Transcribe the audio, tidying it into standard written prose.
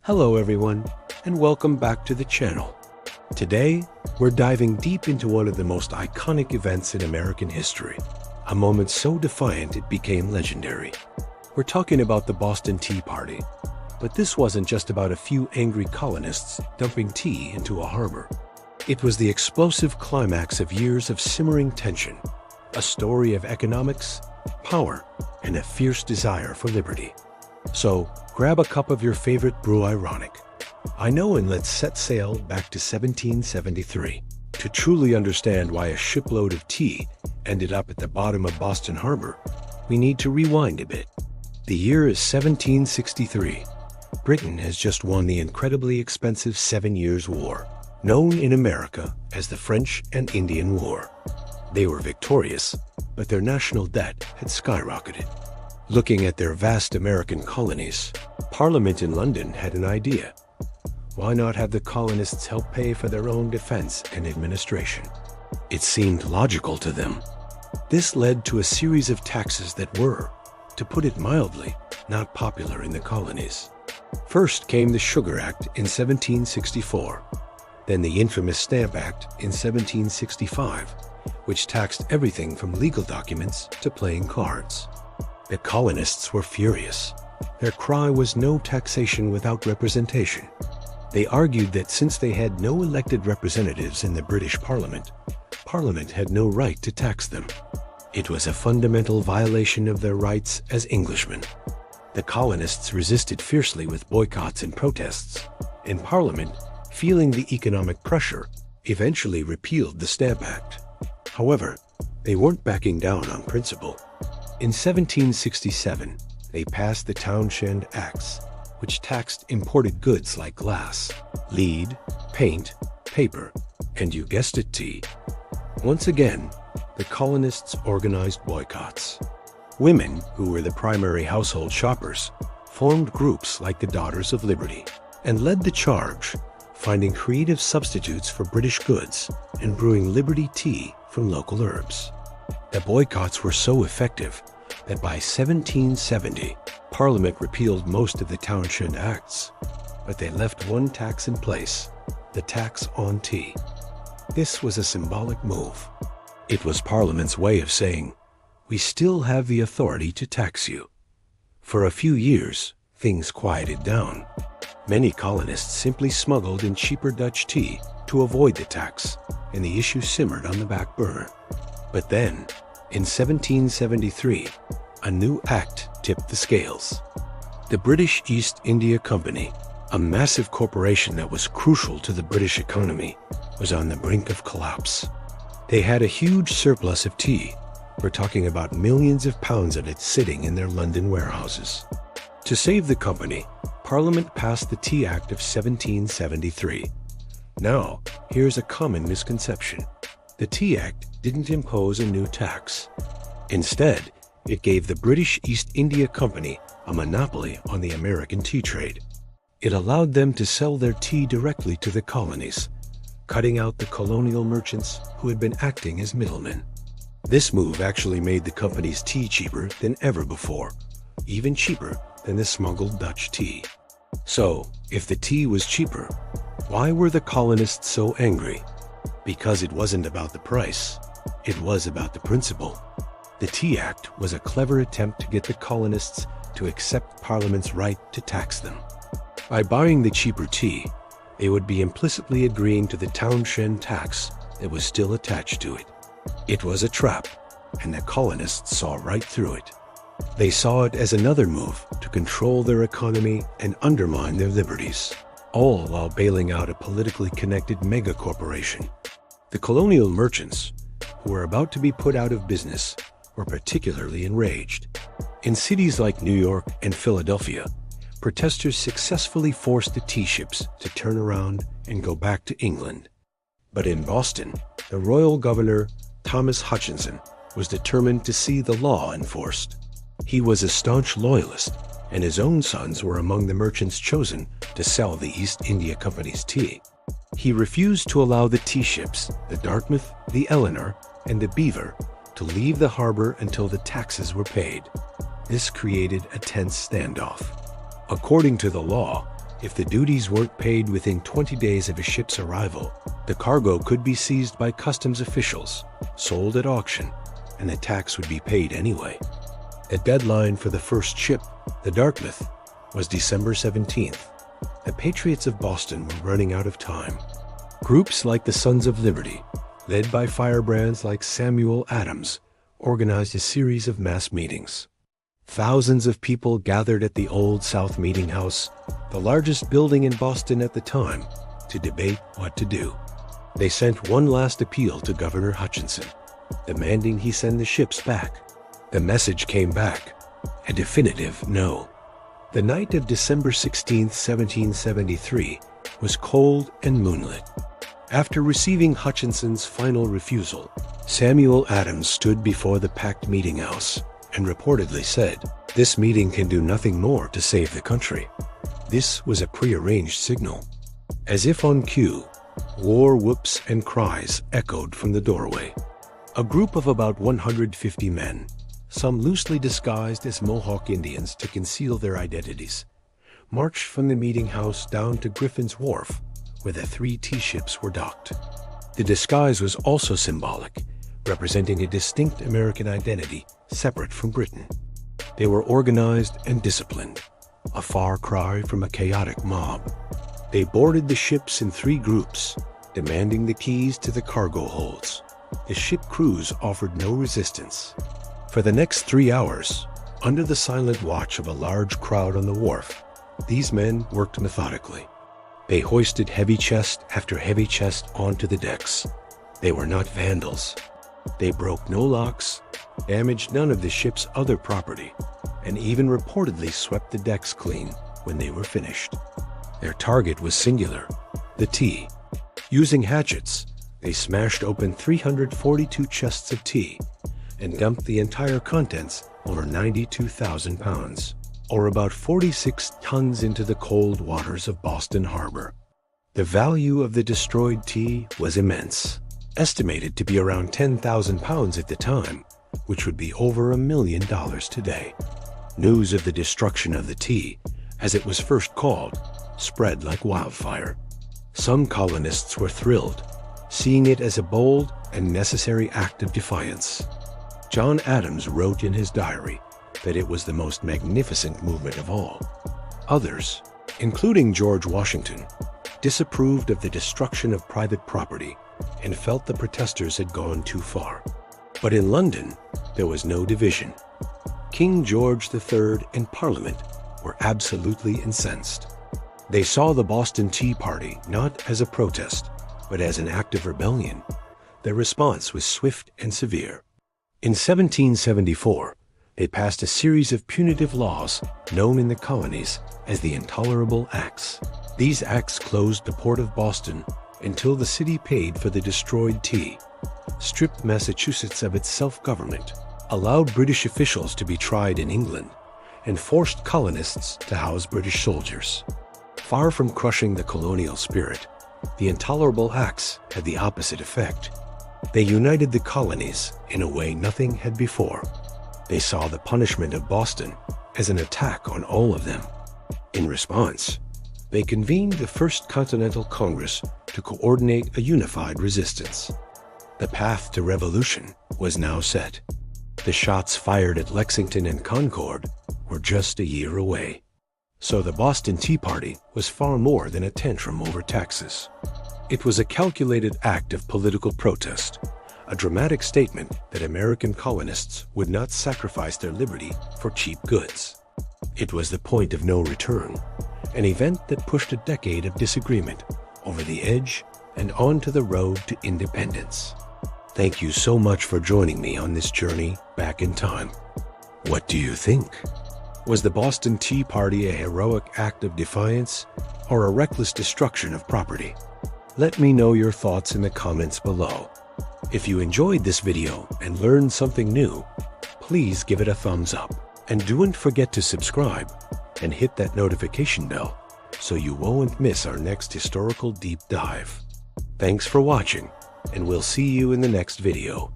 Hello everyone, and welcome back to the channel. Today, we're diving deep into one of the most iconic events in American history, a moment so defiant it became legendary. We're talking about the Boston Tea Party, but this wasn't just about a few angry colonists dumping tea into a harbor. It was the explosive climax of years of simmering tension, a story of economics, power, and a fierce desire for liberty. So, grab a cup of your favorite brew ironic. I know, and let's set sail back to 1773. To truly understand why a shipload of tea ended up at the bottom of Boston Harbor, we need to rewind a bit. The year is 1763. Britain has just won the incredibly expensive 7 Years' War, known in America as the French and Indian War. They were victorious, but their national debt had skyrocketed. Looking at their vast American colonies, Parliament in London had an idea. Why not have the colonists help pay for their own defense and administration? It seemed logical to them. This led to a series of taxes that were, to put it mildly, not popular in the colonies. First came the Sugar Act in 1764, then the infamous Stamp Act in 1765, which taxed everything from legal documents to playing cards. The colonists were furious. Their cry was no taxation without representation. They argued that since they had no elected representatives in the British Parliament, Parliament had no right to tax them. It was a fundamental violation of their rights as Englishmen. The colonists resisted fiercely with boycotts and protests, and Parliament, feeling the economic pressure, eventually repealed the Stamp Act. However, they weren't backing down on principle. In 1767, they passed the Townshend Acts, which taxed imported goods like glass, lead, paint, paper, and you guessed it, tea. Once again, the colonists organized boycotts. Women, who were the primary household shoppers, formed groups like the Daughters of Liberty and led the charge, finding creative substitutes for British goods and brewing Liberty tea from local herbs. The boycotts were so effective that by 1770, Parliament repealed most of the Townshend Acts, but they left one tax in place, the tax on tea. This was a symbolic move. It was Parliament's way of saying, we still have the authority to tax you. For a few years, things quieted down. Many colonists simply smuggled in cheaper Dutch tea to avoid the tax, and the issue simmered on the back burner. But then, in 1773, a new act tipped the scales. The British East India Company, a massive corporation that was crucial to the British economy, was on the brink of collapse. They had a huge surplus of tea. We're talking about millions of pounds of it sitting in their London warehouses. To save the company, Parliament passed the Tea Act of 1773. Now, here's a common misconception. The Tea Act didn't impose a new tax. Instead, it gave the British East India Company a monopoly on the American tea trade. It allowed them to sell their tea directly to the colonies, cutting out the colonial merchants who had been acting as middlemen. This move actually made the company's tea cheaper than ever before, even cheaper than the smuggled Dutch tea. So, if the tea was cheaper, why were the colonists so angry? Because it wasn't about the price, it was about the principle. The Tea Act was a clever attempt to get the colonists to accept Parliament's right to tax them. By buying the cheaper tea, they would be implicitly agreeing to the Townshend tax that was still attached to it. It was a trap, and the colonists saw right through it. They saw it as another move to control their economy and undermine their liberties, all while bailing out a politically connected mega-corporation. The colonial merchants, who were about to be put out of business, were particularly enraged. In cities like New York and Philadelphia, protesters successfully forced the tea ships to turn around and go back to England. But in Boston, the royal governor, Thomas Hutchinson, was determined to see the law enforced. He was a staunch loyalist, and his own sons were among the merchants chosen to sell the East India Company's tea. He refused to allow the tea ships, the Dartmouth, the Eleanor, and the Beaver, to leave the harbor until the taxes were paid. This created a tense standoff. According to the law, If the duties weren't paid within 20 days of a ship's arrival, the cargo could be seized by customs officials, sold at auction, and the tax would be paid anyway. The deadline for the first ship, the Dartmouth, was December 17th. The Patriots of Boston were running out of time. Groups like the Sons of Liberty, led by firebrands like Samuel Adams, organized a series of mass meetings. Thousands of people gathered at the Old South Meeting House, the largest building in Boston at the time, to debate what to do. They sent one last appeal to Governor Hutchinson, demanding he send the ships back. The message came back, a definitive no. The night of December 16, 1773, was cold and moonlit. After receiving Hutchinson's final refusal, Samuel Adams stood before the packed meeting house and reportedly said, "This meeting can do nothing more to save the country." This was a prearranged signal. As if on cue, war whoops and cries echoed from the doorway. A group of about 150 men, some loosely disguised as Mohawk Indians to conceal their identities, marched from the meeting house down to Griffin's Wharf, where the 3 tea ships were docked. The disguise was also symbolic, representing a distinct American identity separate from Britain. They were organized and disciplined, a far cry from a chaotic mob. They boarded the ships in 3 groups, demanding the keys to the cargo holds. The ship crews offered no resistance. For the next 3 hours, under the silent watch of a large crowd on the wharf, these men worked methodically. They hoisted heavy chest after heavy chest onto the decks. They were not vandals. They broke no locks, damaged none of the ship's other property, and even reportedly swept the decks clean when they were finished. Their target was singular, the tea. Using hatchets, they smashed open 342 chests of tea and dumped the entire contents, over 92,000 pounds, or about 46 tons, into the cold waters of Boston Harbor. The value of the destroyed tea was immense, estimated to be around 10,000 pounds at the time, which would be over $1 million today. News of the destruction of the tea, as it was first called, spread like wildfire. Some colonists were thrilled, seeing it as a bold and necessary act of defiance. John Adams wrote in his diary that it was the most magnificent movement of all. Others, including George Washington, disapproved of the destruction of private property and felt the protesters had gone too far. But in London, there was no division. King George III and Parliament were absolutely incensed. They saw the Boston Tea Party not as a protest, but as an act of rebellion. Their response was swift and severe. In 1774, they passed a series of punitive laws known in the colonies as the Intolerable Acts. These acts closed the port of Boston until the city paid for the destroyed tea, stripped Massachusetts of its self-government, allowed British officials to be tried in England, and forced colonists to house British soldiers. Far from crushing the colonial spirit, the Intolerable Acts had the opposite effect. They united the colonies in a way nothing had before. They saw the punishment of Boston as an attack on all of them. In response, they convened the First Continental Congress to coordinate a unified resistance. The path to revolution was now set. The shots fired at Lexington and Concord were just a year away. So the Boston Tea Party was far more than a tantrum over taxes. It was a calculated act of political protest, a dramatic statement that American colonists would not sacrifice their liberty for cheap goods. It was the point of no return, an event that pushed a decade of disagreement over the edge and onto the road to independence. Thank you so much for joining me on this journey back in time. What do you think? Was the Boston Tea Party a heroic act of defiance or a reckless destruction of property? Let me know your thoughts in the comments below. If you enjoyed this video and learned something new, please give it a thumbs up. And don't forget to subscribe and hit that notification bell so you won't miss our next historical deep dive. Thanks for watching, and we'll see you in the next video.